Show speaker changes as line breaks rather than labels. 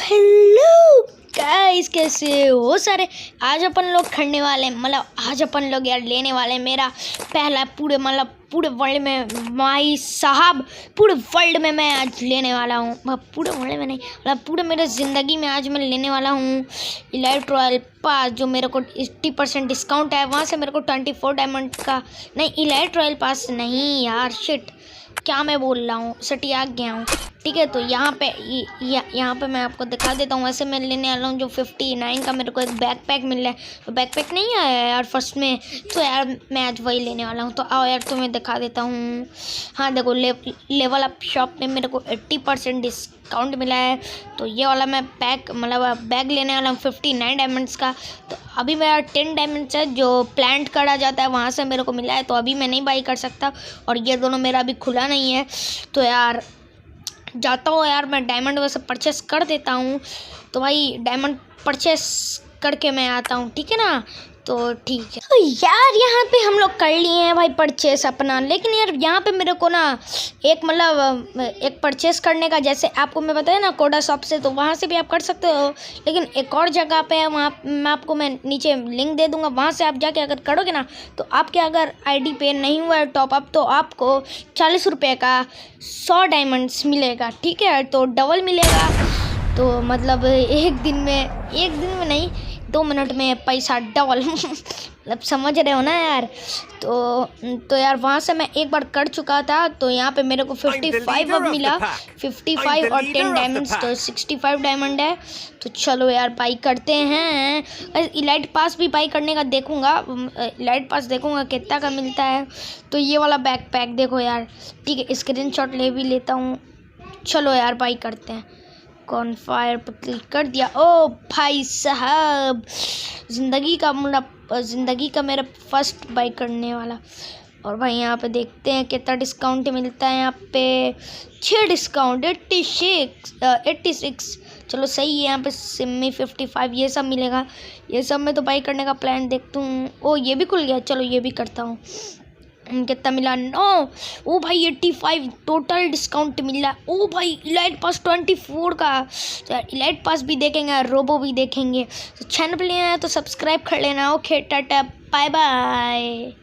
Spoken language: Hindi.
हेलो गाइस, कैसे हो सारे। आज अपन लोग खड़ने वाले हैं, मतलब आज अपन लोग यार लेने वाले हैं मेरा पहला पूरे वर्ल्ड में भाई साहब, पूरे वर्ल्ड में मैं आज लेने वाला हूँ। पूरे वर्ल्ड में नहीं, मतलब पूरे मेरे ज़िंदगी में आज मैं लेने वाला हूँ इलाइट रॉयल पास, जो मेरे को 80% डिस्काउंट है। वहाँ से मेरे को 24 डायमंड का नहीं, इलाइट रॉयल पास नहीं यार, शिट क्या मैं बोल रहा हूँ, सटिया गया हूँ। ठीक है, तो यहाँ पे यहाँ पे मैं आपको दिखा देता हूँ। वैसे मैं लेने वाला हूँ जो 59 का मेरे को एक बैकपैक मिल रहा है। तो बैकपैक नहीं आया यार फर्स्ट में, तो यार मैं आज वही लेने वाला हूँ। तो आओ यार तुम्हें दिखा देता हूँ। हाँ देखो, लेवल अप शॉप में मेरे को 80% डिस्काउंट मिला है। तो ये वाला मैं बैग लेने वाला हूँ 59 डायमंड्स का। तो अभी मेरा 10 डायमंड्स है जो प्लांट करा जाता है, वहाँ से मेरे को मिला है। तो अभी मैं नहीं बाई कर सकता, और ये दोनों मेरा अभी खुला नहीं है। तो यार जाता हूँ यार, मैं डायमंड वैसे परचेस कर देता हूँ। तो भाई डायमंड परचेस करके मैं आता हूँ, ठीक है ना। तो ठीक है, तो यार यहाँ पे हम लोग कर लिए हैं भाई परचेस अपना। लेकिन यार यहाँ पे मेरे को ना एक परचेस करने का, जैसे आपको मैं बताया ना कोडा शॉप से, तो वहाँ से भी आप कर सकते हो। लेकिन एक और जगह पे है, वहाँ मैं नीचे लिंक दे दूँगा। वहाँ से आप जाके अगर करोगे ना, तो आपके अगर आईडी पे नहीं हुआ है टॉपअप, तो आपको 40 रुपये का 100 डायमंड्स मिलेगा, ठीक है। तो डबल मिलेगा। तो मतलब एक दिन में नहीं, 2 मिनट में पैसा डबल मतलब समझ रहे हो ना यार। तो यार वहाँ से मैं एक बार कर चुका था। तो यहाँ पे मेरे को 55 अब मिला, 55 और 10 डायमंड्स, तो 65 डायमंड है। तो चलो यार बाई करते हैं। इलाइट पास भी बाई करने का देखूंगा, इलाइट पास देखूंगा कितना का मिलता है। तो ये वाला बैकपैक देखो यार, ठीक है, स्क्रीनशॉट ले भी लेता हूँ। चलो यार बाई करते हैं। कॉनफायर पर क्लिक कर दिया। ओ भाई साहब, ज़िंदगी का मेरा फर्स्ट बाई करने वाला। और भाई यहाँ पे देखते हैं कितना डिस्काउंट मिलता है। यहाँ पे 6 डिस्काउंट, 86। चलो सही है। यहाँ पे सिमी 55 ये सब मिलेगा। ये सब में तो बाई करने का प्लान देखता हूँ। ओ ये भी खुल गया, चलो ये भी करता हूँ। कितना मिला? 9। ओ भाई 85 टोटल डिस्काउंट मिला। ओ भाई इलाइट पास 24 का। तो यार इलाइट पास भी देखेंगे, रोबो भी देखेंगे। तो चैनल पे लेना है तो सब्सक्राइब कर लेना। Okay tata bye bye.